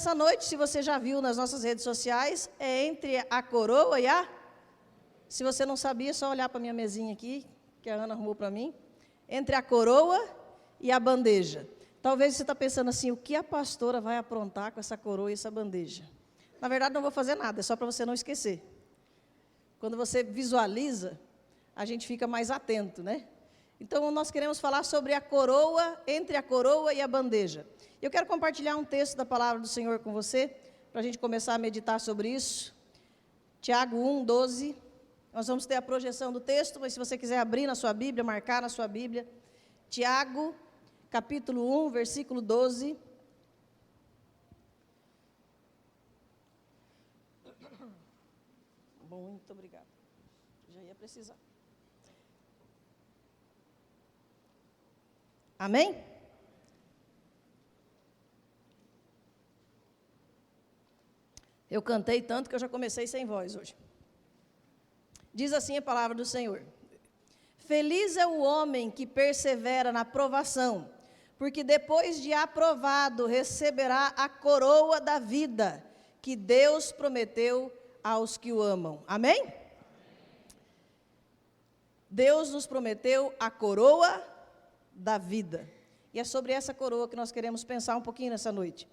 dessa noite, se você já viu nas nossas redes sociais, é entre a coroa e a... Se você não sabia, é só olhar para a minha mesinha aqui, que a Ana arrumou para mim. Entre a coroa e a bandeja. Talvez você está pensando assim, o que a pastora vai aprontar com essa coroa e essa bandeja? Na verdade, não vou fazer nada, é só para você não esquecer. Quando você visualiza, a gente fica mais atento, né? Então, nós queremos falar sobre a coroa, entre a coroa e a bandeja. Eu quero compartilhar um texto da palavra do Senhor com você, para a gente começar a meditar sobre isso. Tiago 1:12. Nós vamos ter a projeção do texto, mas se você quiser abrir na sua Bíblia, marcar na sua Bíblia. Tiago, capítulo 1, versículo 12. Bom, muito obrigada. Já ia precisar. Amém? Eu cantei tanto que eu já comecei sem voz hoje. Diz assim a palavra do Senhor. Feliz é o homem que persevera na provação, porque depois de aprovado receberá a coroa da vida, que Deus prometeu aos que o amam. Amém? Deus nos prometeu a coroa da vida. E é sobre essa coroa que nós queremos pensar um pouquinho nessa noite.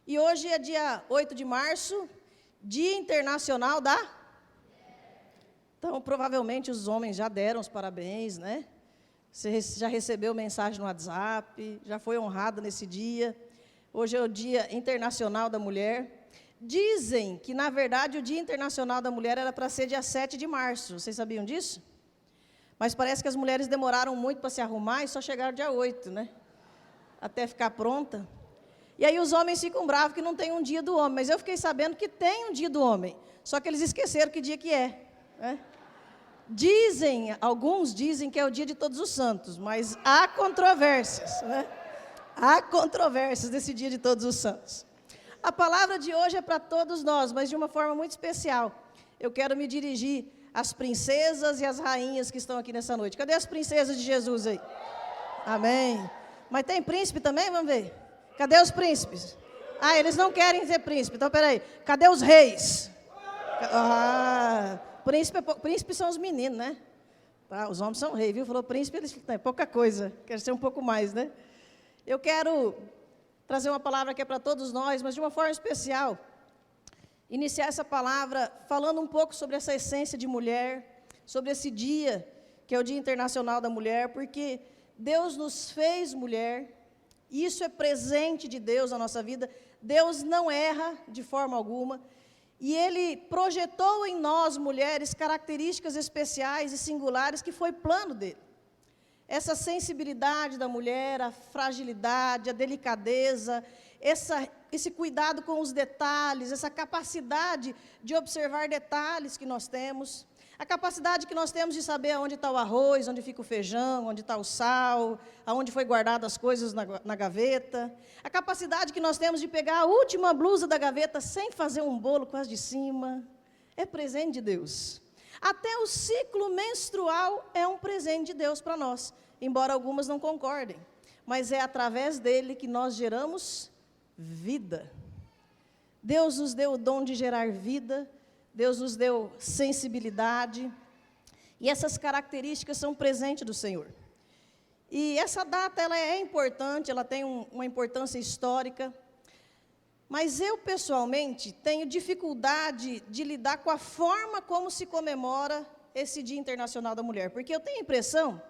E hoje é dia 8 de março, Dia Internacional da... Então, provavelmente os homens já deram os parabéns, né? Você já recebeu mensagem no WhatsApp, já foi honrado nesse dia. Hoje é o Dia Internacional da Mulher. Dizem que, na verdade, o Dia Internacional da Mulher era para ser dia 7 de março. Vocês sabiam disso? Mas parece que as mulheres demoraram muito para se arrumar e só chegaram dia 8, né? Até ficar pronta. E aí os homens ficam bravos que não tem um dia do homem. Mas eu fiquei sabendo que tem um dia do homem. Só que eles esqueceram que dia que é. Né? Alguns dizem que é o dia de Todos os Santos. Mas há controvérsias. Né? Há controvérsias desse dia de Todos os Santos. A palavra de hoje é para todos nós, mas de uma forma muito especial. Eu quero me dirigir às princesas e às rainhas que estão aqui nessa noite. Cadê as princesas de Jesus aí? Amém. Mas tem príncipe também? Vamos ver. Cadê os príncipes? Ah, eles não querem ser príncipe. Então, peraí. Cadê os reis? Príncipe são os meninos, né? Tá, os homens são reis, viu? Falou príncipe, eles têm pouca coisa. Quer ser um pouco mais, né? Eu quero trazer uma palavra que é para todos nós, mas de uma forma especial. Iniciar essa palavra falando um pouco sobre essa essência de mulher, sobre esse dia, que é o Dia Internacional da Mulher, porque Deus nos fez mulher. Isso é presente de Deus na nossa vida. Deus não erra de forma alguma. E Ele projetou em nós, mulheres, características especiais e singulares que foi plano dEle. Essa sensibilidade da mulher, a fragilidade, a delicadeza, esse cuidado com os detalhes, essa capacidade de observar detalhes que nós temos. A capacidade que nós temos de saber onde está o arroz, onde fica o feijão, onde está o sal, aonde foi guardado as coisas na gaveta. A capacidade que nós temos de pegar a última blusa da gaveta sem fazer um bolo com as de cima. É presente de Deus. Até o ciclo menstrual é um presente de Deus para nós, embora algumas não concordem. Mas é através dele que nós geramos vida. Deus nos deu o dom de gerar vida. Deus nos deu sensibilidade, e essas características são presentes do Senhor. E essa data ela é importante, ela tem uma importância histórica, mas eu, pessoalmente, tenho dificuldade de lidar com a forma como se comemora esse Dia Internacional da Mulher, porque eu tenho a impressão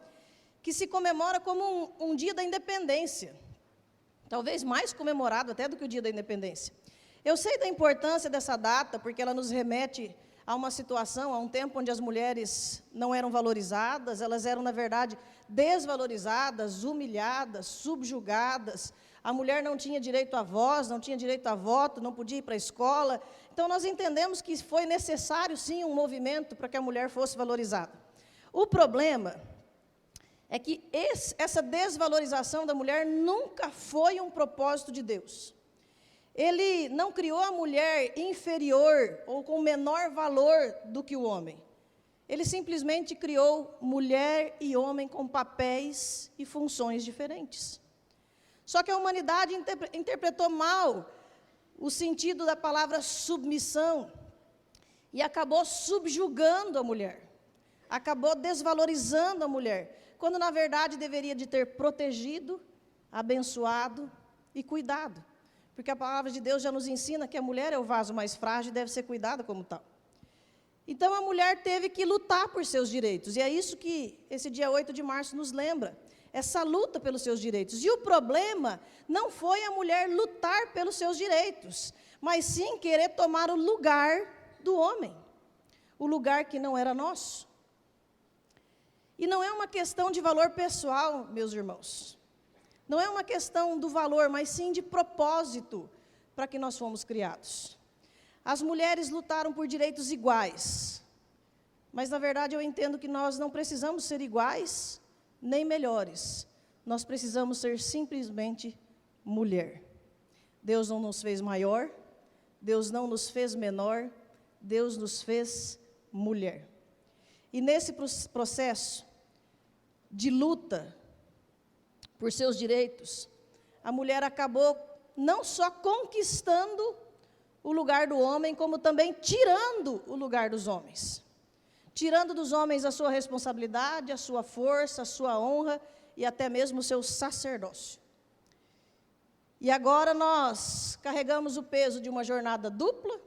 que se comemora como um dia da independência, talvez mais comemorado até do que o Dia da Independência. Eu sei da importância dessa data, porque ela nos remete a uma situação, a um tempo onde as mulheres não eram valorizadas, elas eram, na verdade, desvalorizadas, humilhadas, subjugadas. A mulher não tinha direito à voz, não tinha direito a voto, não podia ir para a escola. Então, nós entendemos que foi necessário, sim, um movimento para que a mulher fosse valorizada. O problema é que essa desvalorização da mulher nunca foi um propósito de Deus. Ele não criou a mulher inferior ou com menor valor do que o homem. Ele simplesmente criou mulher e homem com papéis e funções diferentes. Só que a humanidade interpretou mal o sentido da palavra submissão e acabou subjugando a mulher, acabou desvalorizando a mulher, quando na verdade deveria de ter protegido, abençoado e cuidado, porque a palavra de Deus já nos ensina que a mulher é o vaso mais frágil e deve ser cuidada como tal. Então a mulher teve que lutar por seus direitos, e é isso que esse dia 8 de março nos lembra, essa luta pelos seus direitos. E o problema não foi a mulher lutar pelos seus direitos, mas sim querer tomar o lugar do homem, o lugar que não era nosso. E não é uma questão de valor pessoal, meus irmãos, não é uma questão do valor, mas sim de propósito para que nós fomos criados. As mulheres lutaram por direitos iguais, mas na verdade eu entendo que nós não precisamos ser iguais, nem melhores, nós precisamos ser simplesmente mulher. Deus não nos fez maior, Deus não nos fez menor, Deus nos fez mulher. E nesse processo de luta por seus direitos, a mulher acabou não só conquistando o lugar do homem, como também tirando o lugar dos homens. Tirando dos homens a sua responsabilidade, a sua força, a sua honra e até mesmo o seu sacerdócio. E agora nós carregamos o peso de uma jornada dupla,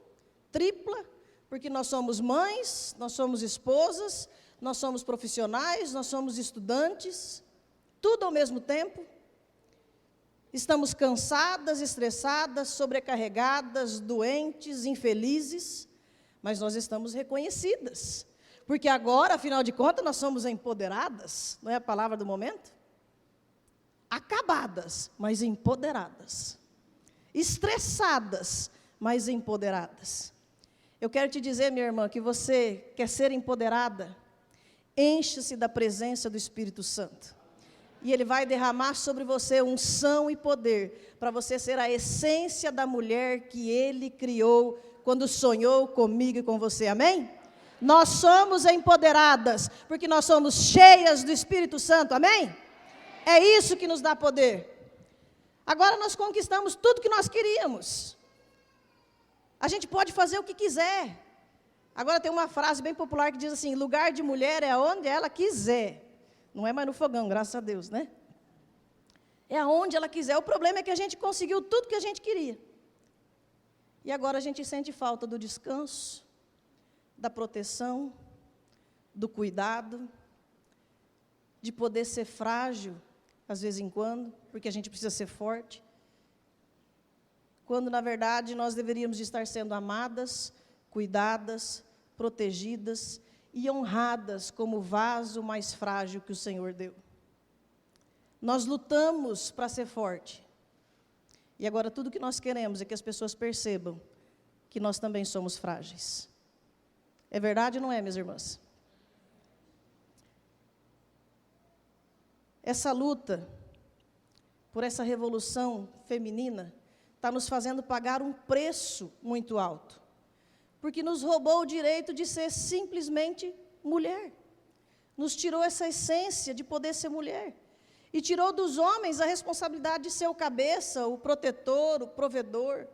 tripla, porque nós somos mães, nós somos esposas, nós somos profissionais, nós somos estudantes, tudo ao mesmo tempo. Estamos cansadas, estressadas, sobrecarregadas, doentes, infelizes, mas nós estamos reconhecidas, porque agora, afinal de contas, nós somos empoderadas, não é a palavra do momento? Acabadas, mas empoderadas. Estressadas, mas empoderadas. Eu quero te dizer, minha irmã, que você quer ser empoderada, encha-se da presença do Espírito Santo. E Ele vai derramar sobre você unção e poder, para você ser a essência da mulher que Ele criou, quando sonhou comigo e com você, amém? Nós somos empoderadas, porque nós somos cheias do Espírito Santo, amém? É isso que nos dá poder. Agora nós conquistamos tudo que nós queríamos. A gente pode fazer o que quiser. Agora tem uma frase bem popular que diz assim, lugar de mulher é onde ela quiser. Não é mais no fogão, graças a Deus, né? É aonde ela quiser. O problema é que a gente conseguiu tudo que a gente queria. E agora a gente sente falta do descanso, da proteção, do cuidado, de poder ser frágil, às vezes em quando, porque a gente precisa ser forte. Quando, na verdade, nós deveríamos estar sendo amadas, cuidadas, protegidas e honradas como o vaso mais frágil que o Senhor deu. Nós lutamos para ser forte. E agora tudo que nós queremos é que as pessoas percebam que nós também somos frágeis. É verdade ou não é, minhas irmãs? Essa luta por essa revolução feminina está nos fazendo pagar um preço muito alto, porque nos roubou o direito de ser simplesmente mulher, nos tirou essa essência de poder ser mulher, e tirou dos homens a responsabilidade de ser o cabeça, o protetor, o provedor.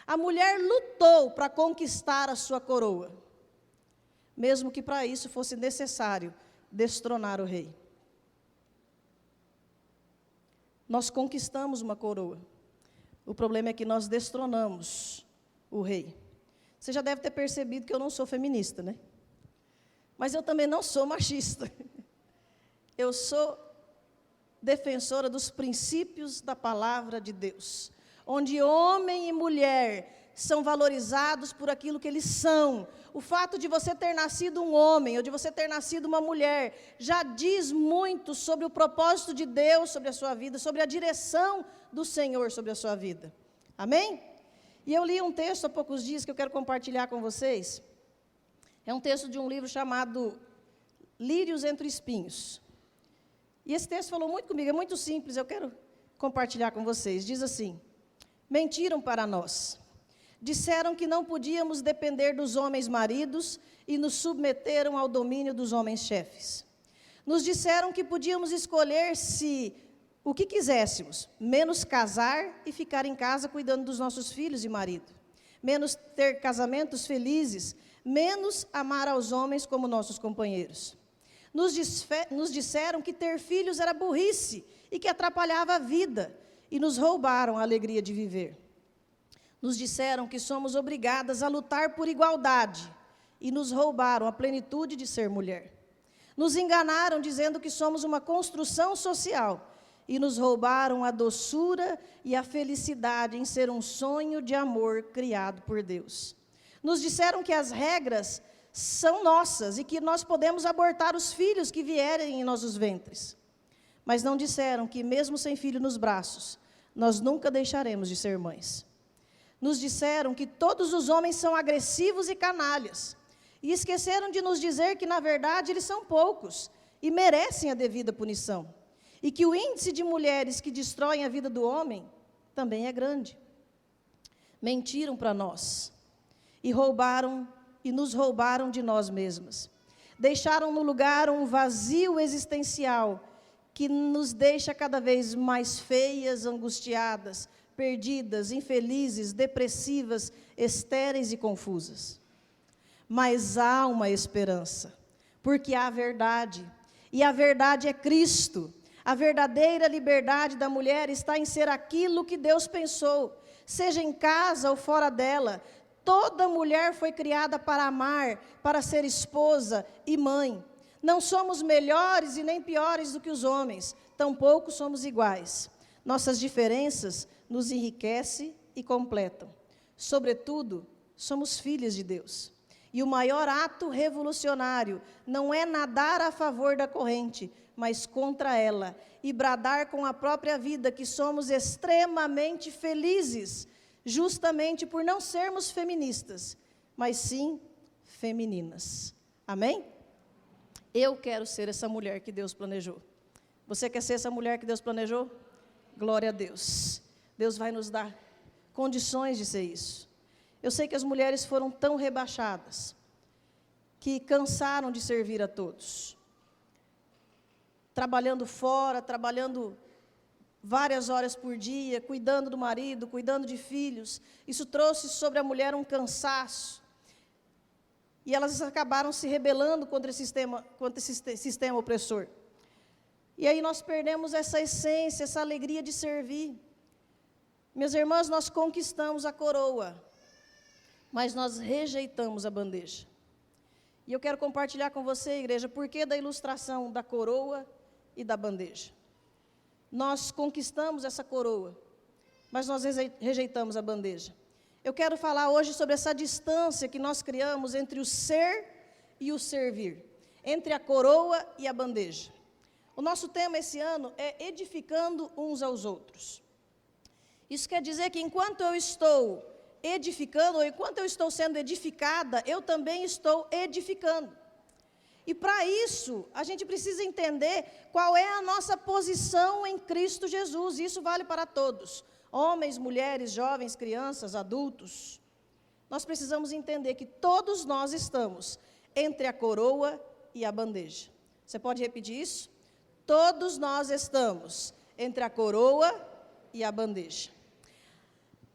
A mulher lutou para conquistar a sua coroa, mesmo que para isso fosse necessário destronar o rei. Nós conquistamos uma coroa. O problema é que nós destronamos o rei. Você já deve ter percebido que eu não sou feminista, né? Mas eu também não sou machista. Eu sou defensora dos princípios da palavra de Deus, onde homem e mulher são valorizados por aquilo que eles são. O fato de você ter nascido um homem ou de você ter nascido uma mulher já diz muito sobre o propósito de Deus sobre a sua vida, sobre a direção do Senhor sobre a sua vida. Amém? E eu li um texto há poucos dias que eu quero compartilhar com vocês. É um texto de um livro chamado Lírios entre Espinhos. E esse texto falou muito comigo, é muito simples, eu quero compartilhar com vocês. Diz assim: mentiram para nós. Disseram que não podíamos depender dos homens maridos e nos submeteram ao domínio dos homens chefes. Nos disseram que podíamos escolher se o que quiséssemos, menos casar e ficar em casa cuidando dos nossos filhos e marido, menos ter casamentos felizes, menos amar aos homens como nossos companheiros. Nos disseram que ter filhos era burrice e que atrapalhava a vida, e nos roubaram a alegria de viver. Nos disseram que somos obrigadas a lutar por igualdade, e nos roubaram a plenitude de ser mulher. Nos enganaram dizendo que somos uma construção social, e nos roubaram a doçura e a felicidade em ser um sonho de amor criado por Deus. Nos disseram que as regras são nossas e que nós podemos abortar os filhos que vierem em nossos ventres. Mas não disseram que, mesmo sem filho nos braços, nós nunca deixaremos de ser mães. Nos disseram que todos os homens são agressivos e canalhas, e esqueceram de nos dizer que, na verdade, eles são poucos e merecem a devida punição, e que o índice de mulheres que destroem a vida do homem também é grande. Mentiram para nós e nos roubaram de nós mesmas. Deixaram no lugar um vazio existencial que nos deixa cada vez mais feias, angustiadas, perdidas, infelizes, depressivas, estéreis e confusas. Mas há uma esperança, porque há verdade, e a verdade é Cristo. A verdadeira liberdade da mulher está em ser aquilo que Deus pensou, seja em casa ou fora dela. Toda mulher foi criada para amar, para ser esposa e mãe. Não somos melhores e nem piores do que os homens, tampouco somos iguais. Nossas diferenças nos enriquecem e completam. Sobretudo, somos filhas de Deus. E o maior ato revolucionário não é nadar a favor da corrente, mas contra ela, e bradar com a própria vida que somos extremamente felizes, justamente por não sermos feministas, mas sim femininas. Amém? Eu quero ser essa mulher que Deus planejou. Você quer ser essa mulher que Deus planejou? Glória a Deus. Deus vai nos dar condições de ser isso. Eu sei que as mulheres foram tão rebaixadas, que cansaram de servir a todos. Trabalhando fora, trabalhando várias horas por dia, cuidando do marido, cuidando de filhos. Isso trouxe sobre a mulher um cansaço. E elas acabaram se rebelando contra esse sistema opressor. E aí nós perdemos essa essência, essa alegria de servir. Minhas irmãs, nós conquistamos a coroa, mas nós rejeitamos a bandeja. E eu quero compartilhar com você, igreja, por que da ilustração da coroa e da bandeja. Nós conquistamos essa coroa, mas nós rejeitamos a bandeja. Eu quero falar hoje sobre essa distância que nós criamos entre o ser e o servir, entre a coroa e a bandeja. O nosso tema esse ano é edificando uns aos outros. Isso quer dizer que enquanto eu estou edificando, ou enquanto eu estou sendo edificada, eu também estou edificando. E para isso, a gente precisa entender qual é a nossa posição em Cristo Jesus. Isso vale para todos, homens, mulheres, jovens, crianças, adultos. Nós precisamos entender que todos nós estamos entre a coroa e a bandeja. Você pode repetir isso? Todos nós estamos entre a coroa e a bandeja.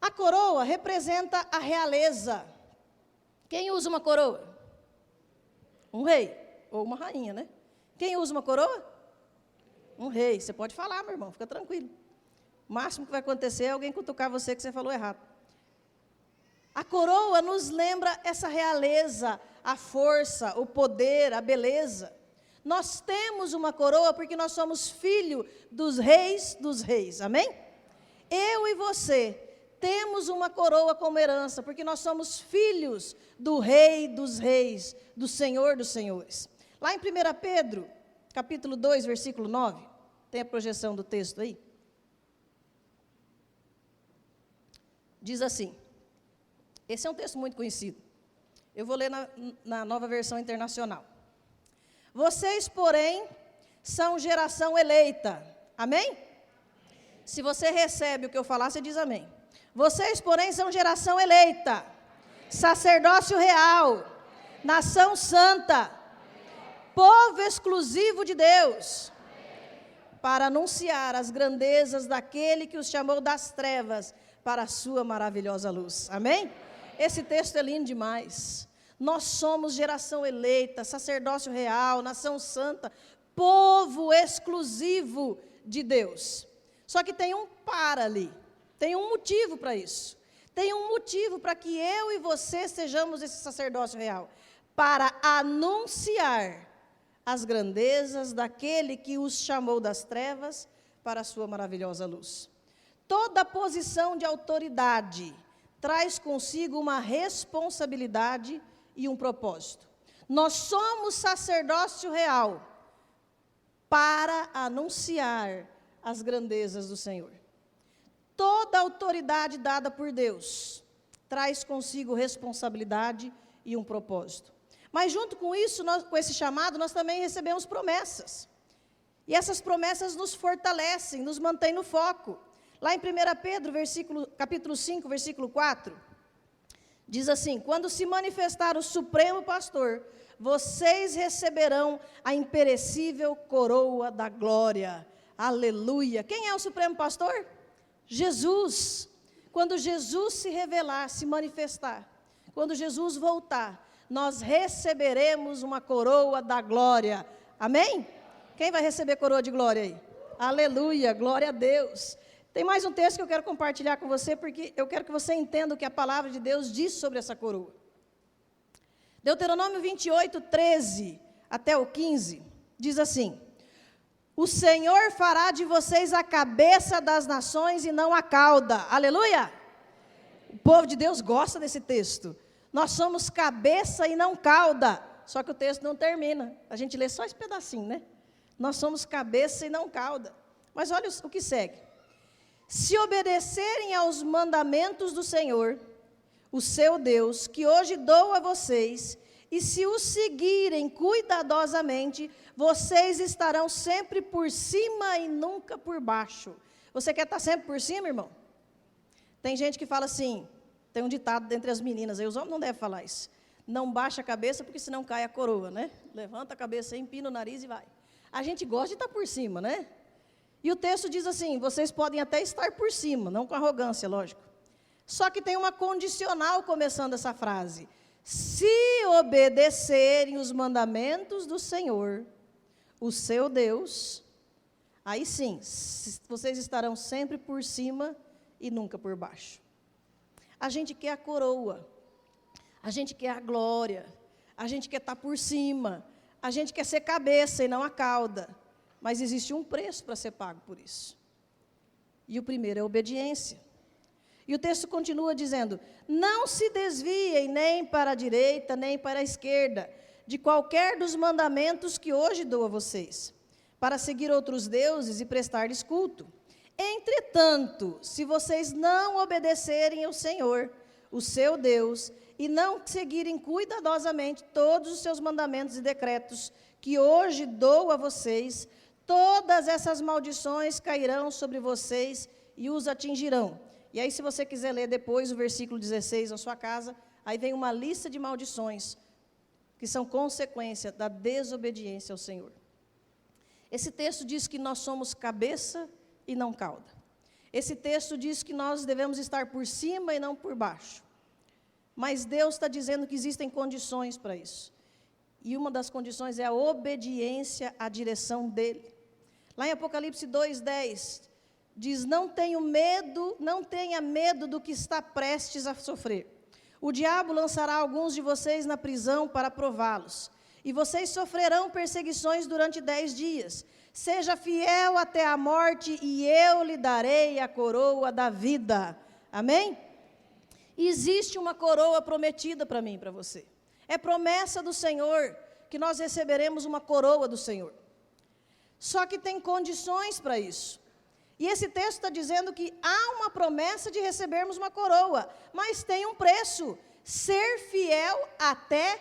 A coroa representa a realeza. Quem usa uma coroa? Um rei. Ou uma rainha, né? Quem usa uma coroa? Um rei. Você pode falar, meu irmão, fica tranquilo. O máximo que vai acontecer é alguém cutucar você que você falou errado. A coroa nos lembra essa realeza, a força, o poder, a beleza. Nós temos uma coroa porque nós somos filho dos reis, amém? Eu e você temos uma coroa como herança, porque nós somos filhos do Rei dos Reis, do Senhor dos Senhores. Lá em 1 Pedro, capítulo 2, versículo 9, tem a projeção do texto aí. Diz assim, esse é um texto muito conhecido. Eu vou ler na nova versão internacional. Vocês, porém, são geração eleita. Amém? Se você recebe o que eu falar, você diz amém. Vocês, porém, são geração eleita, sacerdócio real, nação santa, povo exclusivo de Deus, para anunciar as grandezas daquele que os chamou das trevas para a sua maravilhosa luz. Amém? Esse texto é lindo demais. Nós somos geração eleita, sacerdócio real, nação santa, povo exclusivo de Deus. Só que tem um para ali, tem um motivo para isso. Tem um motivo para que eu e você sejamos esse sacerdócio real. Para anunciar as grandezas daquele que os chamou das trevas para a sua maravilhosa luz. Toda posição de autoridade traz consigo uma responsabilidade e um propósito. Nós somos sacerdócio real para anunciar as grandezas do Senhor. Toda autoridade dada por Deus traz consigo responsabilidade e um propósito. Mas junto com isso, com esse chamado, nós também recebemos promessas. E essas promessas nos fortalecem, nos mantêm no foco. Lá em 1 Pedro, capítulo 5, versículo 4, diz assim: quando se manifestar o Supremo Pastor, vocês receberão a imperecível coroa da glória. Aleluia! Quem é o Supremo Pastor? Jesus. Quando Jesus se revelar, se manifestar, quando Jesus voltar, nós receberemos uma coroa da glória. Amém? Quem vai receber coroa de glória aí? Aleluia, glória a Deus. Tem mais um texto que eu quero compartilhar com você, porque eu quero que você entenda o que a palavra de Deus diz sobre essa coroa. Deuteronômio 28, 13 até o 15, diz assim: o Senhor fará de vocês a cabeça das nações e não a cauda. Aleluia! O povo de Deus gosta desse texto. Nós somos cabeça e não cauda. Só que o texto não termina. A gente lê só esse pedacinho, né? Nós somos cabeça e não cauda. Mas olha o que segue. Se obedecerem aos mandamentos do Senhor, o seu Deus, que hoje dou a vocês, e se os seguirem cuidadosamente, vocês estarão sempre por cima e nunca por baixo. Você quer estar sempre por cima, irmão? Tem gente que fala assim, tem um ditado entre as meninas, aí os homens não devem falar isso. Não baixa a cabeça, porque senão cai a coroa, né? Levanta a cabeça, empina o nariz e vai. A gente gosta de estar por cima, né? E o texto diz assim, vocês podem até estar por cima, não com arrogância, lógico. Só que tem uma condicional começando essa frase. Se obedecerem os mandamentos do Senhor, o seu Deus, aí sim, vocês estarão sempre por cima e nunca por baixo. A gente quer a coroa, a gente quer a glória, a gente quer estar por cima, a gente quer ser cabeça e não a cauda. Mas existe um preço para ser pago por isso. E o primeiro é a obediência. E o texto continua dizendo, não se desviem nem para a direita, nem para a esquerda, de qualquer dos mandamentos que hoje dou a vocês, para seguir outros deuses e prestar-lhes culto. Entretanto, se vocês não obedecerem ao Senhor, o seu Deus, e não seguirem cuidadosamente todos os seus mandamentos e decretos que hoje dou a vocês, todas essas maldições cairão sobre vocês e os atingirão. E aí, se você quiser ler depois o versículo 16 na sua casa, aí vem uma lista de maldições que são consequência da desobediência ao Senhor. Esse texto diz que nós somos cabeça e não cauda. Esse texto diz que nós devemos estar por cima e não por baixo. Mas Deus está dizendo que existem condições para isso. E uma das condições é a obediência à direção dEle. Lá em Apocalipse 2:10, diz, não tenha medo do que está prestes a sofrer. O diabo lançará alguns de vocês na prisão para prová-los. E vocês sofrerão perseguições durante 10 dias. Seja fiel até a morte e eu lhe darei a coroa da vida. Amém? Existe uma coroa prometida para mim e para você. É promessa do Senhor que nós receberemos uma coroa do Senhor. Só que tem condições para isso. E esse texto está dizendo que há uma promessa de recebermos uma coroa, mas tem um preço, ser fiel até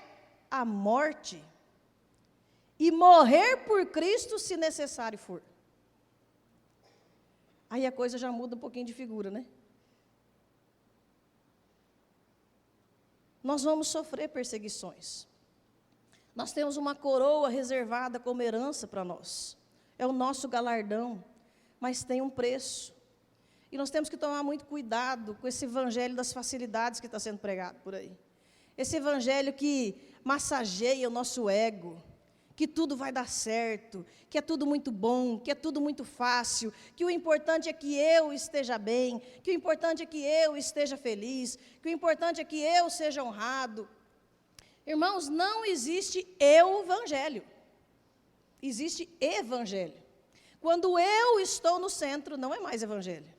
a morte. E morrer por Cristo se necessário for. Aí a coisa já muda um pouquinho de figura, né? Nós vamos sofrer perseguições. Nós temos uma coroa reservada como herança para nós. é o nosso galardão, mas tem um preço. E nós temos que tomar muito cuidado com esse evangelho das facilidades que está sendo pregado por aí. Esse evangelho que massageia o nosso ego, que tudo vai dar certo, que é tudo muito bom, que é tudo muito fácil, que o importante é que eu esteja bem, que o importante é que eu esteja feliz, que o importante é que eu seja honrado. Irmãos, não existe eu-evangelho, existe evangelho. Quando eu estou no centro, não é mais evangelho.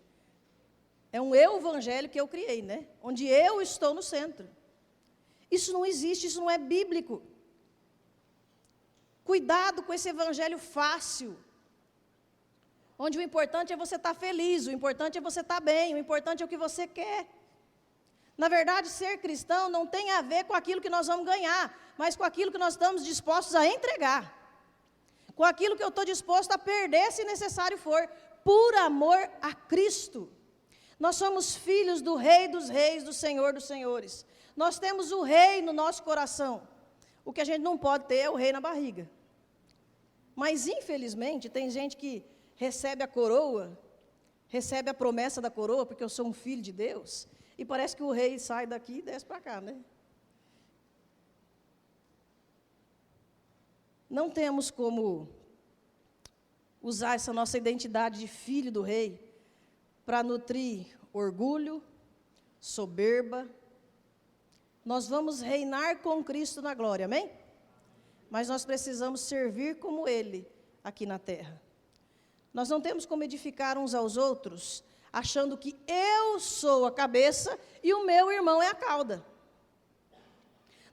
É um eu-evangelho que eu criei, né? Onde eu estou no centro. Isso não existe, isso não é bíblico. Cuidado com esse evangelho fácil, onde o importante é você estar feliz, o importante é você estar bem, o importante é o que você quer. Na verdade, ser cristão não tem a ver com aquilo que nós vamos ganhar, mas com aquilo que nós estamos dispostos a entregar, com aquilo que eu estou disposto a perder, se necessário for, por amor a Cristo. Nós somos filhos do Rei dos Reis, do Senhor dos Senhores. Nós temos o Rei no nosso coração. O que a gente não pode ter é o Rei na barriga. Mas, infelizmente, tem gente que recebe a coroa, recebe a promessa da coroa, porque eu sou um filho de Deus, e parece que o rei sai daqui e desce para cá, né? Não temos como usar essa nossa identidade de filho do rei para nutrir orgulho, soberba. Nós vamos reinar com Cristo na glória, amém? Mas nós precisamos servir como Ele aqui na terra. Nós não temos como edificar uns aos outros, achando que eu sou a cabeça e o meu irmão é a cauda.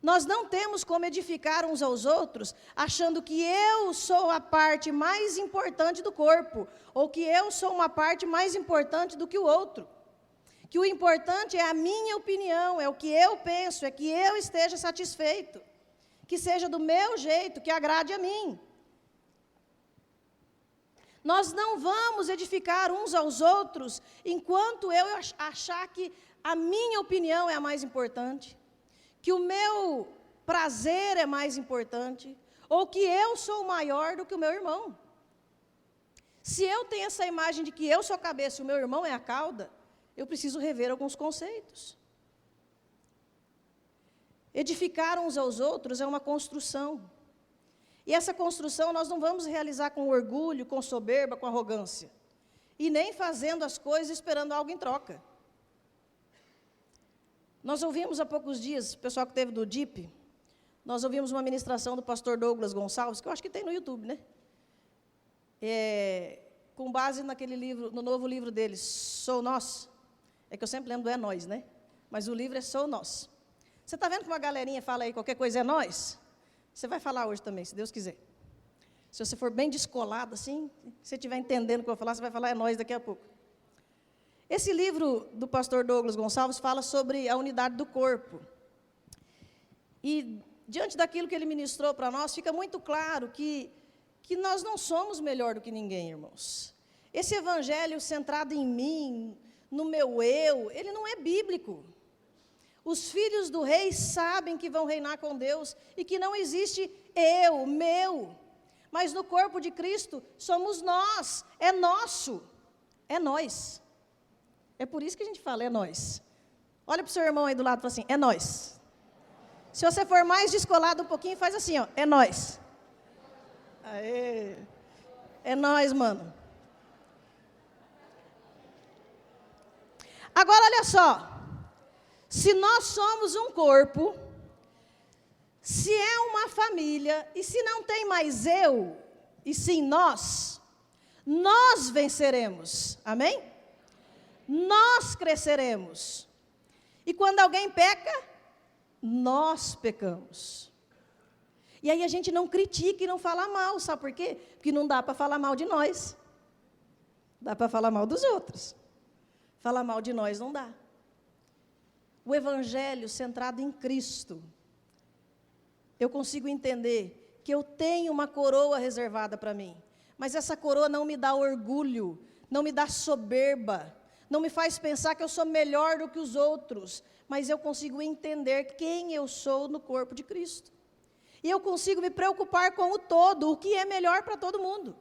Nós não temos como edificar uns aos outros, achando que eu sou a parte mais importante do corpo, ou que eu sou uma parte mais importante do que o outro. Que o importante é a minha opinião, é o que eu penso, é que eu esteja satisfeito, que seja do meu jeito, que agrade a mim. Nós não vamos edificar uns aos outros enquanto eu achar que a minha opinião é a mais importante, que o meu prazer é mais importante, ou que eu sou maior do que o meu irmão. Se eu tenho essa imagem de que eu sou a cabeça e o meu irmão é a cauda, eu preciso rever alguns conceitos. Edificar uns aos outros é uma construção. E essa construção nós não vamos realizar com orgulho, com soberba, com arrogância. E nem fazendo as coisas esperando algo em troca. Nós ouvimos há poucos dias, o pessoal que teve do DIP, nós ouvimos uma ministração do pastor Douglas Gonçalves, que eu acho que tem no YouTube, né? Com base naquele livro, no novo livro dele, Sou Nós. É que eu sempre lembro do É Nós, né? Mas o livro é Sou Nós. Você está vendo que uma galerinha fala aí, qualquer coisa é nós? Você vai falar hoje também, se Deus quiser. Se você for bem descolado assim, se você estiver entendendo o que eu vou falar, você vai falar é nós daqui a pouco. Esse livro do pastor Douglas Gonçalves fala sobre a unidade do corpo. E, diante daquilo que ele ministrou para nós, fica muito claro que nós não somos melhor do que ninguém, irmãos. Esse evangelho centrado em mim, no meu eu, ele não é bíblico. Os filhos do rei sabem que vão reinar com Deus e que não existe eu, meu. Mas no corpo de Cristo somos nós, é nosso, é nós. É por isso que a gente fala, é nós. Olha para o seu irmão aí do lado e fala assim, é nós. Se você for mais descolado um pouquinho, faz assim, ó, é nós. Aê, é nós, mano. Agora, olha só. Se nós somos um corpo, se é uma família, e se não tem mais eu, e sim nós venceremos, amém? Nós cresceremos. E quando alguém peca, nós pecamos. E aí a gente não critica e não fala mal, sabe por quê? Porque não dá para falar mal de nós. Dá para falar mal dos outros. Falar mal de nós não dá. O evangelho centrado em Cristo, eu consigo entender que eu tenho uma coroa reservada para mim, mas essa coroa não me dá orgulho, não me dá soberba, não me faz pensar que eu sou melhor do que os outros, mas eu consigo entender quem eu sou no corpo de Cristo. E eu consigo me preocupar com o todo, o que é melhor para todo mundo.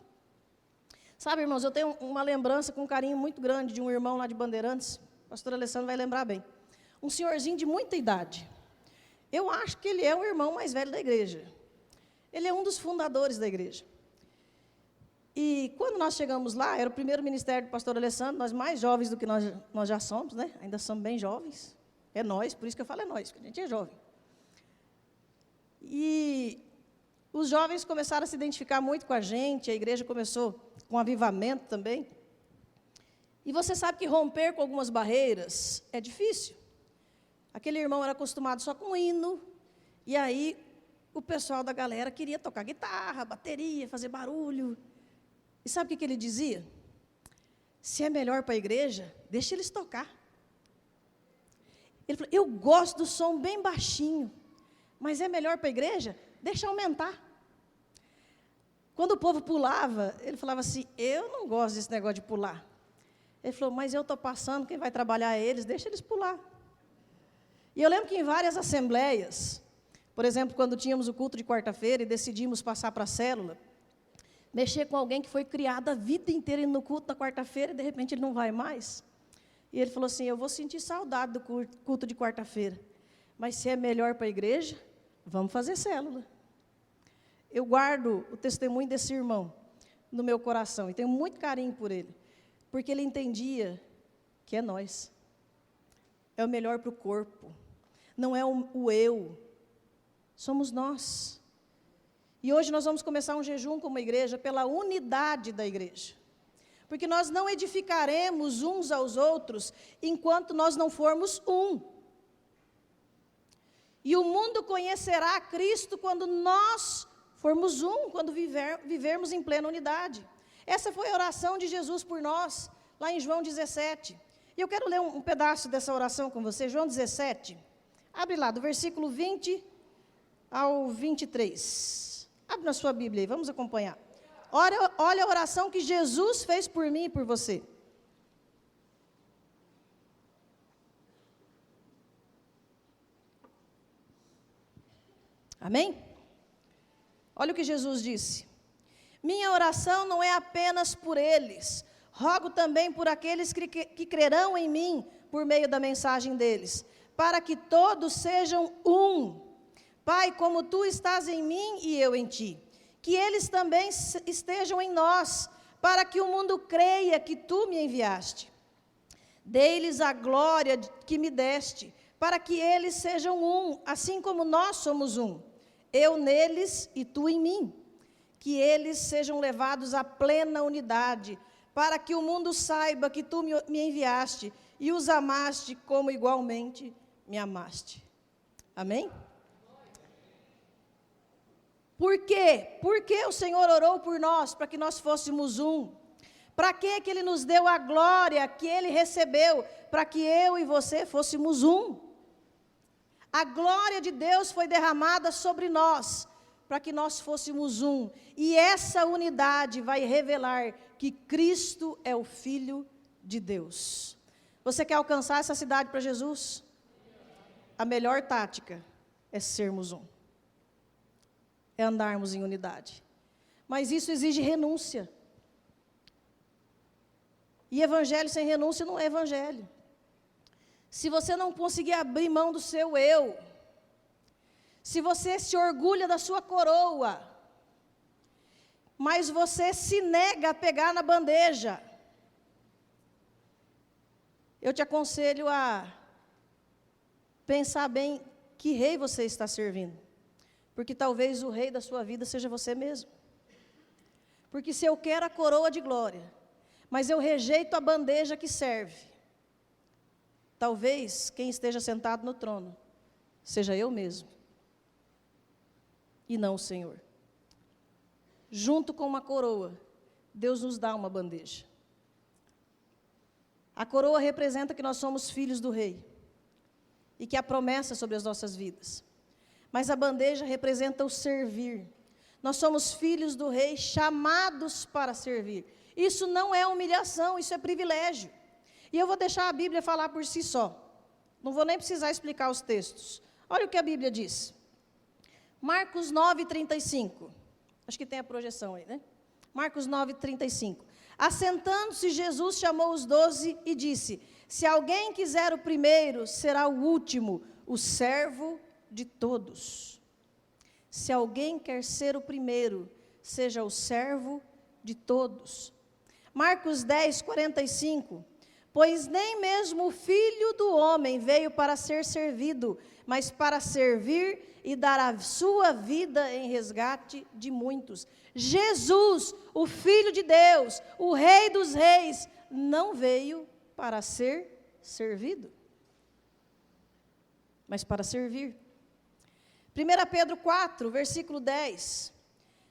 Sabe, irmãos, eu tenho uma lembrança com um carinho muito grande de um irmão lá de Bandeirantes, o pastor Alessandro vai lembrar bem. Um senhorzinho de muita idade. Eu acho que ele é o irmão mais velho da igreja. Ele é um dos fundadores da igreja. E quando nós chegamos lá, era o primeiro ministério do pastor Alessandro, nós mais jovens do que nós já somos, né? Ainda somos bem jovens. É nós, por isso que eu falo é nós, porque a gente é jovem. E os jovens começaram a se identificar muito com a gente, a igreja começou com avivamento também. E você sabe que romper com algumas barreiras é difícil. Aquele irmão era acostumado só com hino, e aí o pessoal da galera queria tocar guitarra, bateria, fazer barulho. E sabe o que ele dizia? Se é melhor para a igreja, deixa eles tocar. Ele falou, eu gosto do som bem baixinho, mas é melhor para a igreja? Deixa aumentar. Quando o povo pulava, ele falava assim, eu não gosto desse negócio de pular. Ele falou, mas eu estou passando, quem vai trabalhar é eles, deixa eles pular. E eu lembro que em várias assembleias, por exemplo, quando tínhamos o culto de quarta-feira e decidimos passar para a célula, mexer com alguém que foi criado a vida inteira indo no culto da quarta-feira e de repente ele não vai mais. E ele falou assim, eu vou sentir saudade do culto de quarta-feira, mas se é melhor para a igreja, vamos fazer célula. Eu guardo o testemunho desse irmão no meu coração e tenho muito carinho por ele, porque ele entendia que é nós. É o melhor para o corpo, não é o eu, somos nós. E hoje nós vamos começar um jejum como igreja pela unidade da igreja. Porque nós não edificaremos uns aos outros enquanto nós não formos um. E o mundo conhecerá a Cristo quando nós formos um, quando vivermos em plena unidade. Essa foi a oração de Jesus por nós, lá em João 17. E eu quero ler um pedaço dessa oração com você, João 17. Abre lá, do versículo 20 ao 23. Abre na sua Bíblia aí, vamos acompanhar. Olha a oração que Jesus fez por mim e por você. Amém? Olha o que Jesus disse. Minha oração não é apenas por eles, rogo também por aqueles que crerão em mim por meio da mensagem deles, para que todos sejam um. Pai, como tu estás em mim e eu em ti, que eles também estejam em nós, para que o mundo creia que tu me enviaste. Dei-lhes a glória que me deste, para que eles sejam um, assim como nós somos um. Eu neles e tu em mim. Que eles sejam levados à plena unidade, para que o mundo saiba que tu me enviaste e os amaste como igualmente me amaste. Amém? Por quê? Porque o Senhor orou por nós, para que nós fôssemos um. Para que Ele nos deu a glória que Ele recebeu? Para que eu e você fôssemos um. A glória de Deus foi derramada sobre nós, para que nós fôssemos um. E essa unidade vai revelar que Cristo é o Filho de Deus. Você quer alcançar essa cidade para Jesus? A melhor tática é sermos um. É andarmos em unidade. Mas isso exige renúncia. E evangelho sem renúncia não é evangelho. Se você não conseguir abrir mão do seu eu, se você se orgulha da sua coroa, mas você se nega a pegar na bandeja, eu te aconselho a pensar bem que rei você está servindo. Porque talvez o rei da sua vida seja você mesmo. Porque se eu quero a coroa de glória, mas eu rejeito a bandeja que serve, talvez quem esteja sentado no trono seja eu mesmo, e não o Senhor. Junto com uma coroa, Deus nos dá uma bandeja. A coroa representa que nós somos filhos do rei, e que há promessa sobre as nossas vidas. Mas a bandeja representa o servir. Nós somos filhos do rei, chamados para servir. Isso não é humilhação, isso é privilégio. E eu vou deixar a Bíblia falar por si só. Não vou nem precisar explicar os textos. Olha o que a Bíblia diz. Marcos 9:35. Acho que tem a projeção aí, né? Marcos 9:35. Assentando-se, Jesus chamou os 12 e disse: se alguém quiser o primeiro, será o último, o servo de todos. Se alguém quer ser o primeiro, seja o servo de todos. Marcos 10, 45. Pois nem mesmo o Filho do Homem veio para ser servido, mas para servir e dar a sua vida em resgate de muitos. Jesus, o Filho de Deus, o Rei dos Reis, não veio para ser servido, mas para servir. 1 Pedro 4, versículo 10.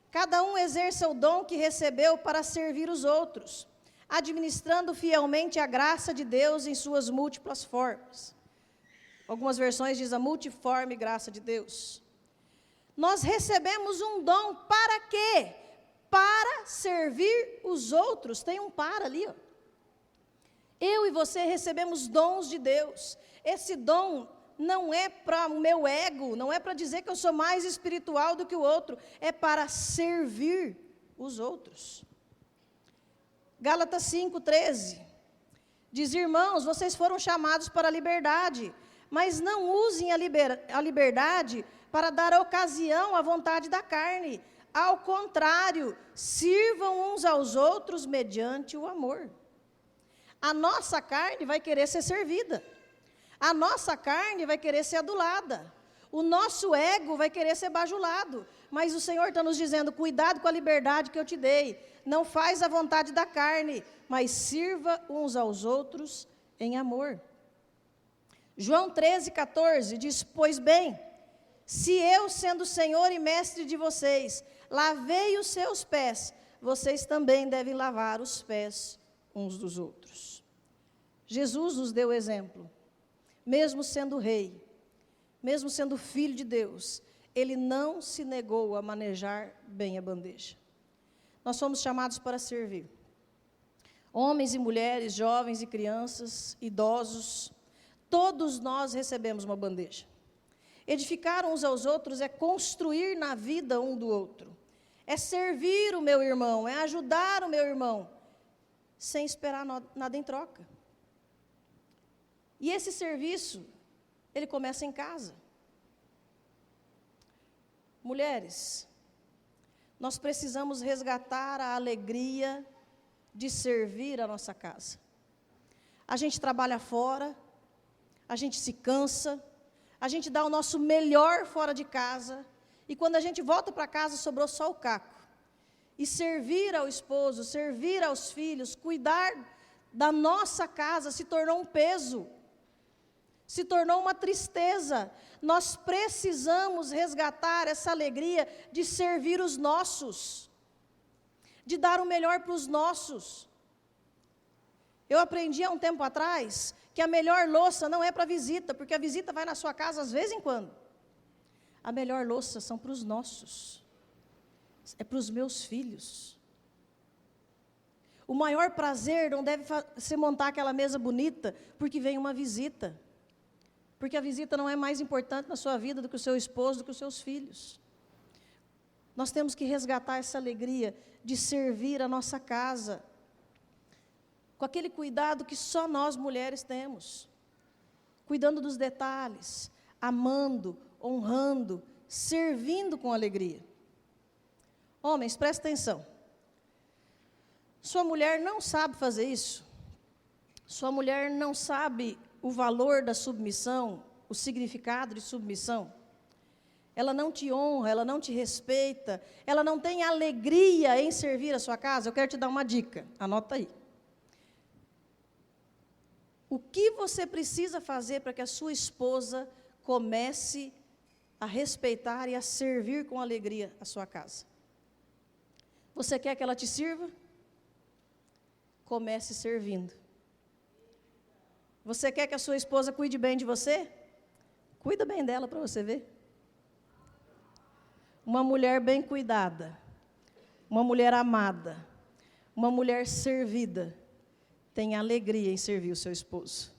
Cada um exerça o dom que recebeu para servir os outros, administrando fielmente a graça de Deus em suas múltiplas formas. Algumas versões dizem a multiforme graça de Deus. Nós recebemos um dom para quê? Para servir os outros. Tem um para ali, ó. Eu e você recebemos dons de Deus. Esse dom não é para o meu ego, não é para dizer que eu sou mais espiritual do que o outro, é para servir os outros. Gálatas 5:13 diz: irmãos, vocês foram chamados para a liberdade, mas não usem a liberdade para dar ocasião à vontade da carne. Ao contrário, sirvam uns aos outros mediante o amor. A nossa carne vai querer ser servida. A nossa carne vai querer ser adulada. O nosso ego vai querer ser bajulado. Mas o Senhor está nos dizendo: cuidado com a liberdade que eu te dei. Não faz a vontade da carne, mas sirva uns aos outros em amor. João 13:14 diz: pois bem, se eu, sendo Senhor e Mestre de vocês, lavei os seus pés, vocês também devem lavar os pés uns dos outros. Jesus nos deu exemplo. Mesmo sendo rei, mesmo sendo filho de Deus, ele não se negou a manejar bem a bandeja. Nós somos chamados para servir. Homens e mulheres, jovens e crianças, idosos, todos nós recebemos uma bandeja. Edificar uns aos outros é construir na vida um do outro. É servir o meu irmão, é ajudar o meu irmão, sem esperar nada em troca. E esse serviço, ele começa em casa. Mulheres, nós precisamos resgatar a alegria de servir a nossa casa. A gente trabalha fora, a gente se cansa, a gente dá o nosso melhor fora de casa, e quando a gente volta para casa, sobrou só o caco. E servir ao esposo, servir aos filhos, cuidar da nossa casa se tornou um peso, se tornou uma tristeza. Nós precisamos resgatar essa alegria de servir os nossos, de dar o melhor para os nossos. Eu aprendi há um tempo atrás que a melhor louça não é para visita, porque a visita vai na sua casa às vezes em quando. A melhor louça são para os nossos, é para os meus filhos. O maior prazer não deve ser montar aquela mesa bonita porque vem uma visita. Porque a visita não é mais importante na sua vida do que o seu esposo, do que os seus filhos. Nós temos que resgatar essa alegria de servir a nossa casa, com aquele cuidado que só nós mulheres temos. Cuidando dos detalhes, amando, honrando, servindo com alegria. Homens, presta atenção. Sua mulher não sabe fazer isso. Sua mulher não sabe o valor da submissão, o significado de submissão. Ela não te honra, ela não te respeita, ela não tem alegria em servir a sua casa. Eu quero te dar uma dica, anota aí. O que você precisa fazer para que a sua esposa comece a respeitar e a servir com alegria a sua casa? Você quer que ela te sirva? Comece servindo. Você quer que a sua esposa cuide bem de você? Cuida bem dela para você ver. Uma mulher bem cuidada, uma mulher amada, uma mulher servida, tem alegria em servir o seu esposo.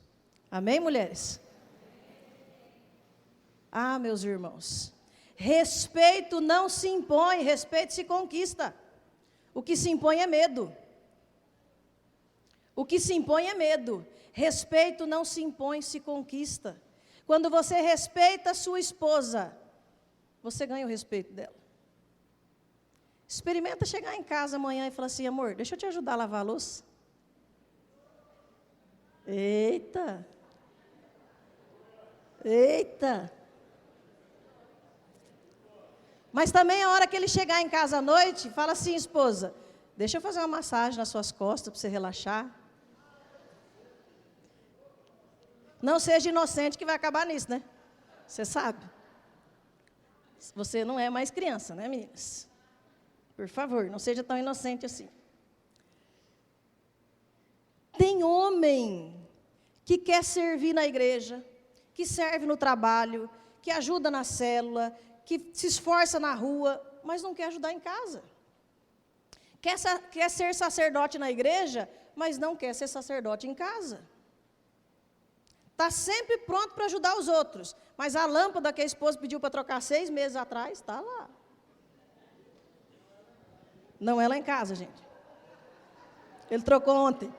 Amém, mulheres? Ah, meus irmãos, respeito não se impõe, respeito se conquista. O que se impõe é medo. O que se impõe é medo. Respeito não se impõe, se conquista. Quando você respeita a sua esposa, você ganha o respeito dela. Experimenta chegar em casa amanhã e falar assim: amor, deixa eu te ajudar a lavar a louça. Eita! Eita! Mas também a hora que ele chegar em casa à noite, fala assim: esposa, deixa eu fazer uma massagem nas suas costas para você relaxar. Não seja inocente que vai acabar nisso, né? Você sabe. Você não é mais criança, né, meninas? Por favor, não seja tão inocente assim. Tem homem que quer servir na igreja, que serve no trabalho, que ajuda na célula, que se esforça na rua, mas não quer ajudar em casa. Quer ser sacerdote na igreja, mas não quer ser sacerdote em casa. Está sempre pronto para ajudar os outros, mas a lâmpada que a esposa pediu para trocar 6 meses atrás, está lá. Não é lá em casa, gente. Ele trocou ontem.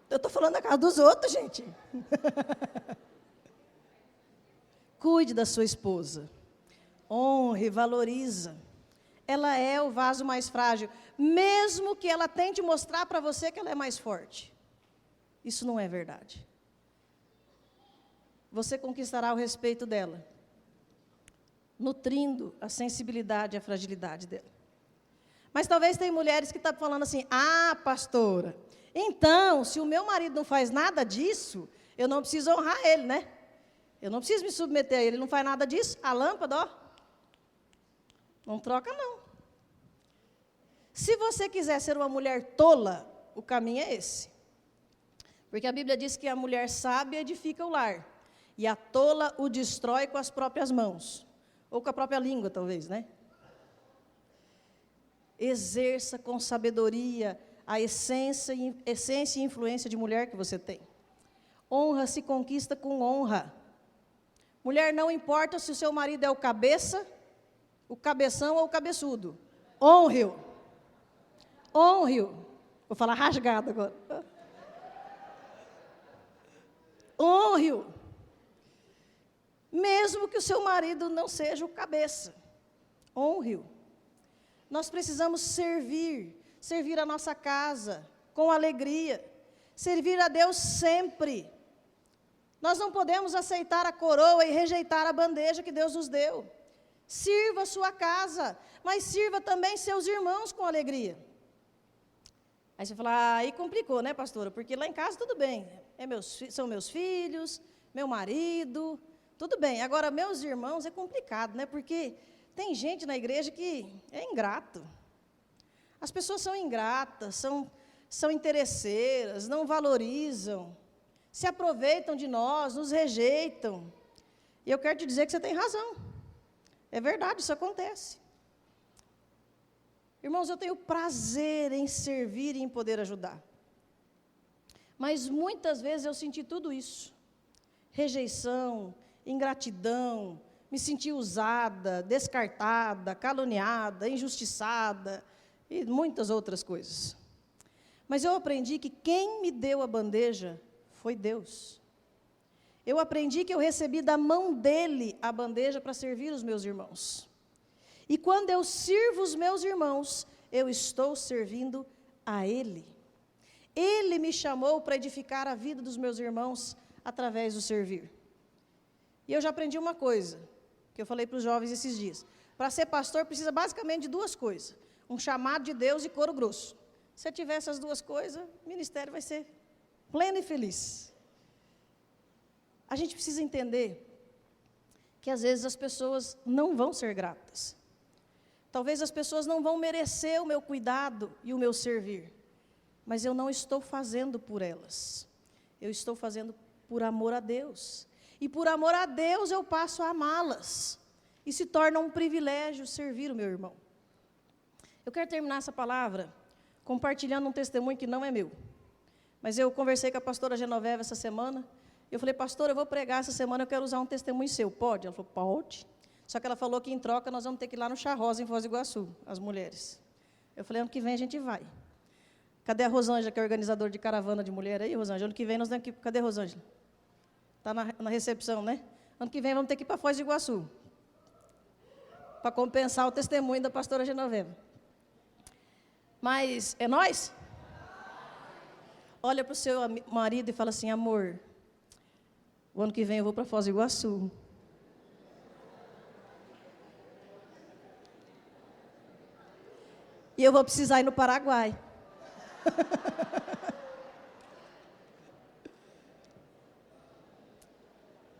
Eu estou falando da casa dos outros, gente. Cuide da sua esposa. Honre, valoriza. Ela é o vaso mais frágil, mesmo que ela tente mostrar para você que ela é mais forte. Isso não é verdade. Você conquistará o respeito dela, nutrindo a sensibilidade e a fragilidade dela. Mas talvez tem mulheres que estão falando assim: ah, pastora, então, se o meu marido não faz nada disso, eu não preciso honrar ele, né? Eu não preciso me submeter a ele, ele não faz nada disso. A lâmpada, ó, não troca não. Se você quiser ser uma mulher tola, o caminho é esse. Porque a Bíblia diz que a mulher sábia edifica o lar, e a tola o destrói com as próprias mãos. Ou com a própria língua, talvez, né? Exerça com sabedoria a essência e influência de mulher que você tem. Honra se conquista com honra. Mulher, não importa se o seu marido é o cabeça, o cabeção ou o cabeçudo. Honre-o. Honre-o. Vou falar rasgado agora. Honre-o. Mesmo que o seu marido não seja o cabeça. Honre-o. Nós precisamos servir a nossa casa com alegria, servir a Deus sempre. Nós não podemos aceitar a coroa e rejeitar a bandeja que Deus nos deu. Sirva a sua casa, mas sirva também seus irmãos com alegria. Aí você fala: aí complicou, né, pastora? Porque lá em casa tudo bem, são meus filhos, meu marido, tudo bem. Agora, meus irmãos é complicado, né? Porque tem gente na igreja que é ingrato. As pessoas são ingratas, são interesseiras, não valorizam, se aproveitam de nós, nos rejeitam. E eu quero te dizer que você tem razão. É verdade, isso acontece. Irmãos, eu tenho prazer em servir e em poder ajudar. Mas muitas vezes eu senti tudo isso. Rejeição, ingratidão, me senti usada, descartada, caluniada, injustiçada e muitas outras coisas. Mas eu aprendi que quem me deu a bandeja foi Deus. Eu aprendi que eu recebi da mão dele a bandeja para servir os meus irmãos. E quando eu sirvo os meus irmãos, eu estou servindo a ele. Ele me chamou para edificar a vida dos meus irmãos através do servir. E eu já aprendi uma coisa, que eu falei para os jovens esses dias. Para ser pastor precisa basicamente de 2 coisas. Um chamado de Deus e couro grosso. Se tiver essas 2 coisas, o ministério vai ser pleno e feliz. A gente precisa entender que às vezes as pessoas não vão ser gratas. Talvez as pessoas não vão merecer o meu cuidado e o meu servir. Mas eu não estou fazendo por elas. Eu estou fazendo por amor a Deus. E por amor a Deus eu passo a amá-las. E se torna um privilégio servir o meu irmão. Eu quero terminar essa palavra compartilhando um testemunho que não é meu. Mas eu conversei com a pastora Genoveva essa semana. Eu falei: pastora, eu vou pregar essa semana, eu quero usar um testemunho seu. Pode? Ela falou: pode. Só que ela falou que em troca nós vamos ter que ir lá no Chá Rosa, em Foz do Iguaçu, as mulheres. Eu falei, ano que vem a gente vai. Cadê a Rosângela, que é organizadora de caravana de mulher aí, Rosângela? Ano que vem nós temos que ir. Cadê a Rosângela? Está na recepção, né? Ano que vem vamos ter que ir para Foz do Iguaçu. Para compensar o testemunho da pastora Genoveva. Mas é nós? Olha para o seu marido e fala assim, amor, o ano que vem eu vou para Foz do Iguaçu. E eu vou precisar ir no Paraguai.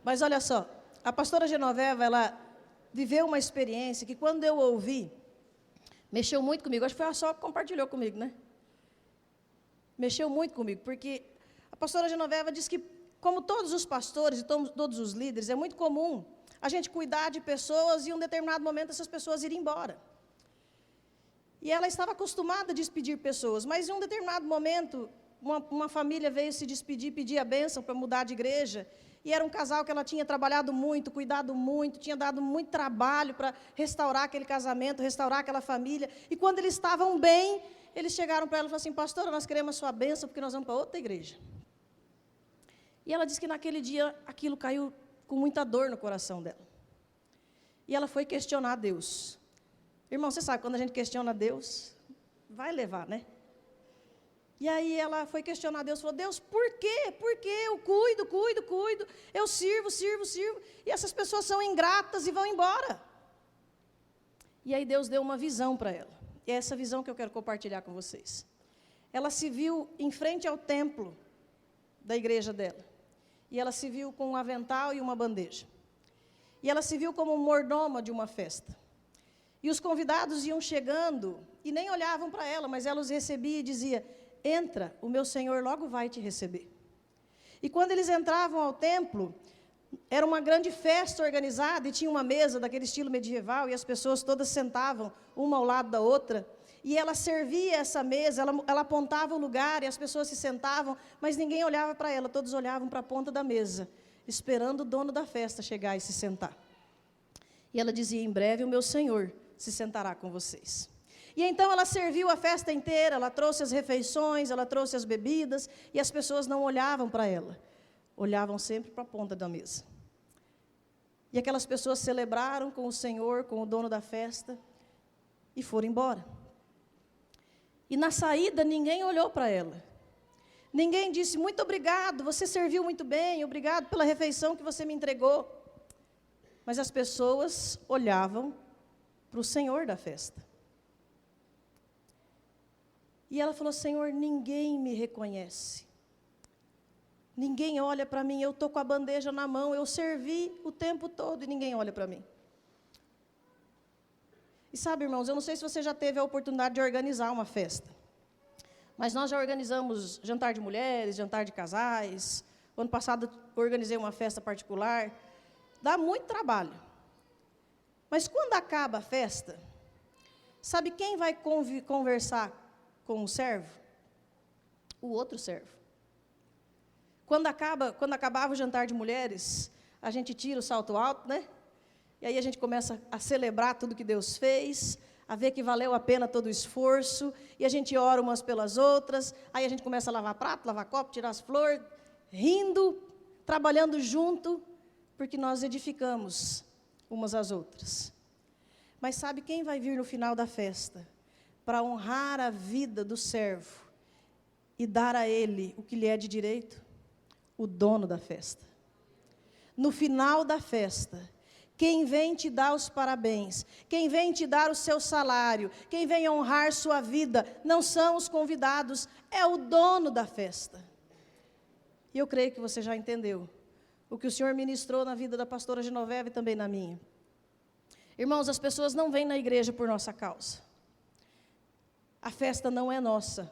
Mas olha só, a pastora Genoveva, ela viveu uma experiência que quando eu ouvi, mexeu muito comigo. Acho que foi a só que compartilhou comigo, né? Mexeu muito comigo, porque a pastora Genoveva diz que, como todos os pastores e todos os líderes, é muito comum a gente cuidar de pessoas e em um determinado momento essas pessoas irem embora. E ela estava acostumada a despedir pessoas, mas em um determinado momento, uma família veio se despedir, pedir a bênção para mudar de igreja, e era um casal que ela tinha trabalhado muito, cuidado muito, tinha dado muito trabalho para restaurar aquele casamento, restaurar aquela família, e quando eles estavam bem, eles chegaram para ela e falaram assim, pastora, nós queremos a sua bênção, porque nós vamos para outra igreja. E ela disse que naquele dia, aquilo caiu com muita dor no coração dela. E ela foi questionar a Deus. Irmão, você sabe, quando a gente questiona Deus, vai levar, né? E aí ela foi questionar Deus, falou, Deus, por quê? Por quê? Eu cuido, eu sirvo, e essas pessoas são ingratas e vão embora. E aí Deus deu uma visão para ela, e é essa visão que eu quero compartilhar com vocês. Ela se viu em frente ao templo da igreja dela, e ela se viu com um avental e uma bandeja. E ela se viu como mordoma de uma festa. E os convidados iam chegando e nem olhavam para ela, mas ela os recebia e dizia, entra, o meu Senhor logo vai te receber. E quando eles entravam ao templo, era uma grande festa organizada e tinha uma mesa daquele estilo medieval e as pessoas todas sentavam uma ao lado da outra. E ela servia essa mesa, ela apontava o lugar e as pessoas se sentavam, mas ninguém olhava para ela, todos olhavam para a ponta da mesa, esperando o dono da festa chegar e se sentar. E ela dizia, em breve o meu Senhor se sentará com vocês. E então ela serviu a festa inteira, ela trouxe as refeições, ela trouxe as bebidas, e as pessoas não olhavam para ela, olhavam sempre para a ponta da mesa. E aquelas pessoas celebraram com o Senhor, com o dono da festa, e foram embora. E na saída ninguém olhou para ela. Ninguém disse, muito obrigado, você serviu muito bem, obrigado pela refeição que você me entregou. Mas as pessoas olhavam para o Senhor da festa. E ela falou, Senhor, ninguém me reconhece. Ninguém olha para mim, eu estou com a bandeja na mão, eu servi o tempo todo e ninguém olha para mim. E sabe, irmãos, eu não sei se você já teve a oportunidade de organizar uma festa. Mas nós já organizamos jantar de mulheres, jantar de casais. O ano passado organizei uma festa particular. Dá muito trabalho. Mas quando acaba a festa, sabe quem vai conversar com o servo? O outro servo. Quando acabava o jantar de mulheres, a gente tira o salto alto, né? E aí a gente começa a celebrar tudo que Deus fez, a ver que valeu a pena todo o esforço, e a gente ora umas pelas outras, aí a gente começa a lavar prato, lavar copo, tirar as flores, rindo, trabalhando junto, porque nós edificamos umas às outras. Mas sabe quem vai vir no final da festa? Para honrar a vida do servo e dar a ele o que lhe é de direito? O dono da festa. No final da festa, quem vem te dar os parabéns, quem vem te dar o seu salário, quem vem honrar sua vida, não são os convidados, é o dono da festa. E eu creio que você já entendeu o que o Senhor ministrou na vida da pastora Genoveva e também na minha. Irmãos, as pessoas não vêm na igreja por nossa causa. A festa não é nossa.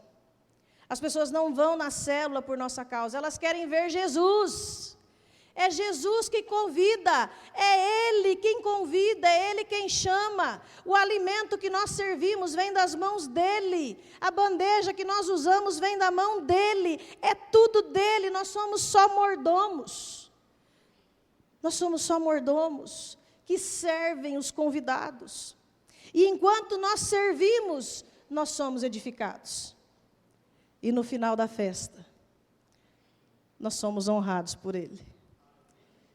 As pessoas não vão na célula por nossa causa, elas querem ver Jesus. É Jesus que convida, é Ele quem convida, é Ele quem chama. O alimento que nós servimos vem das mãos dEle. A bandeja que nós usamos vem da mão dEle. É tudo dEle, nós somos só mordomos. Nós somos só mordomos que servem os convidados. E enquanto nós servimos, nós somos edificados. E no final da festa, nós somos honrados por Ele.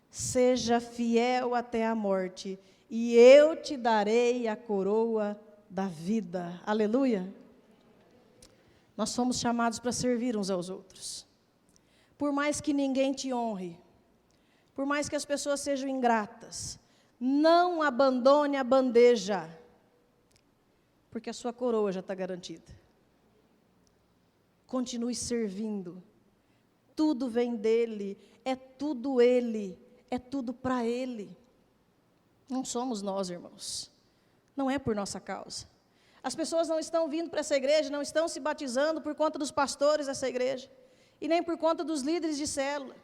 Seja fiel até a morte, e eu te darei a coroa da vida. Aleluia! Nós somos chamados para servir uns aos outros. Por mais que ninguém te honre, por mais que as pessoas sejam ingratas, não abandone a bandeja, porque a sua coroa já está garantida. Continue servindo. Tudo vem dEle, é tudo Ele, é tudo para Ele. Não somos nós, irmãos. Não é por nossa causa. As pessoas não estão vindo para essa igreja, não estão se batizando por conta dos pastores dessa igreja, e nem por conta dos líderes de célula.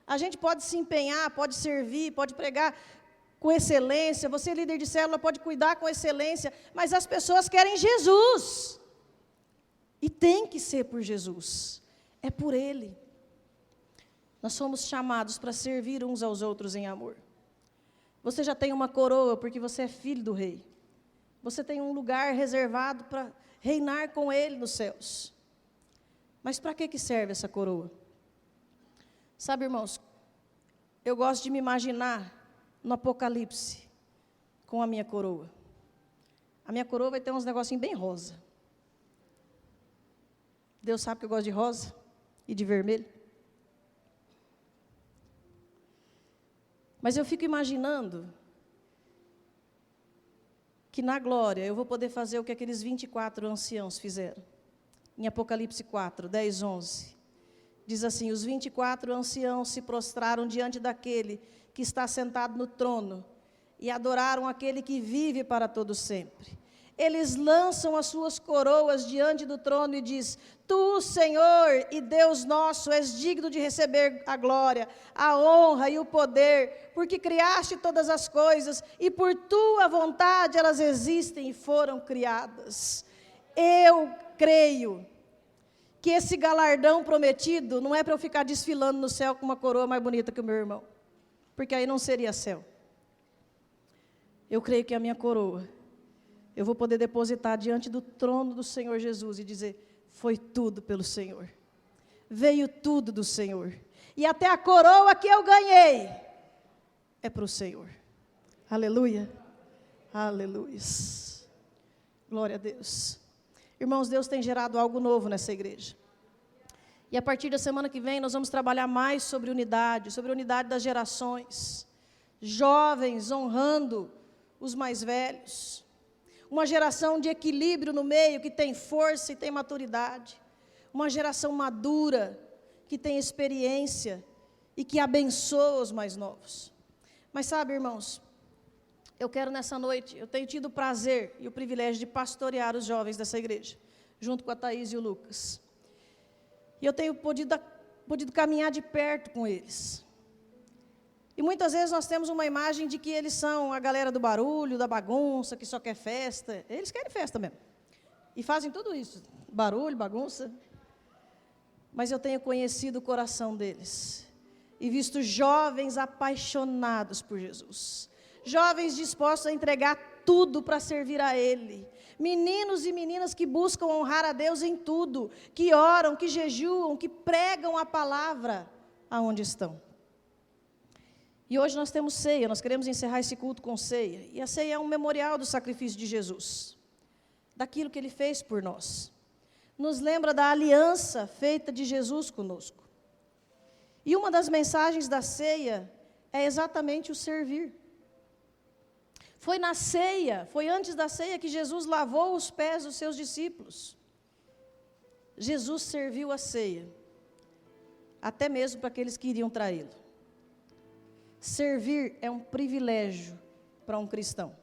A gente pode se empenhar, pode servir, pode pregar com excelência, você líder de célula pode cuidar com excelência, mas as pessoas querem Jesus. E tem que ser por Jesus, é por Ele. Nós somos chamados para servir uns aos outros em amor. Você já tem uma coroa porque você é filho do rei. Você tem um lugar reservado para reinar com Ele nos céus. Mas para que serve essa coroa? Sabe, irmãos, eu gosto de me imaginar no Apocalipse com a minha coroa. A minha coroa vai ter uns negocinhos bem rosa. Deus sabe que eu gosto de rosa e de vermelho. Mas eu fico imaginando que na glória eu vou poder fazer o que aqueles 24 anciãos fizeram. Em Apocalipse 4, 10, 11. Diz assim: os 24 anciãos se prostraram diante daquele que está sentado no trono e adoraram aquele que vive para todo sempre. Eles lançam as suas coroas diante do trono e diz: Tu, Senhor e Deus nosso, és digno de receber a glória, a honra e o poder, porque criaste todas as coisas e por tua vontade elas existem e foram criadas. Eu creio que esse galardão prometido não é para eu ficar desfilando no céu com uma coroa mais bonita que o meu irmão, porque aí não seria céu. Eu creio que a minha coroa eu vou poder depositar diante do trono do Senhor Jesus e dizer: foi tudo pelo Senhor, veio tudo do Senhor, e até a coroa que eu ganhei é para o Senhor. Aleluia, aleluia, glória a Deus. Irmãos, Deus tem gerado algo novo nessa igreja, e a partir da semana que vem nós vamos trabalhar mais sobre a unidade das gerações, jovens honrando os mais velhos, uma geração de equilíbrio no meio, que tem força e tem maturidade, uma geração madura, que tem experiência e que abençoa os mais novos. Mas sabe, irmãos, eu quero nessa noite, eu tenho tido o prazer e o privilégio de pastorear os jovens dessa igreja, junto com a Thaís e o Lucas, e eu tenho podido caminhar de perto com eles. E muitas vezes nós temos uma imagem de que eles são a galera do barulho, da bagunça, que só quer festa. Eles querem festa mesmo. E fazem tudo isso, barulho, bagunça. Mas eu tenho conhecido o coração deles e visto jovens apaixonados por Jesus. Jovens dispostos a entregar tudo para servir a Ele. Meninos e meninas que buscam honrar a Deus em tudo, que oram, que jejuam, que pregam a palavra aonde estão. E hoje nós temos ceia, nós queremos encerrar esse culto com ceia. E a ceia é um memorial do sacrifício de Jesus, daquilo que Ele fez por nós. Nos lembra da aliança feita de Jesus conosco. E uma das mensagens da ceia é exatamente o servir. Foi na ceia, foi antes da ceia que Jesus lavou os pés dos seus discípulos. Jesus serviu a ceia, até mesmo para aqueles que iriam traí-lo. Servir é um privilégio para um cristão.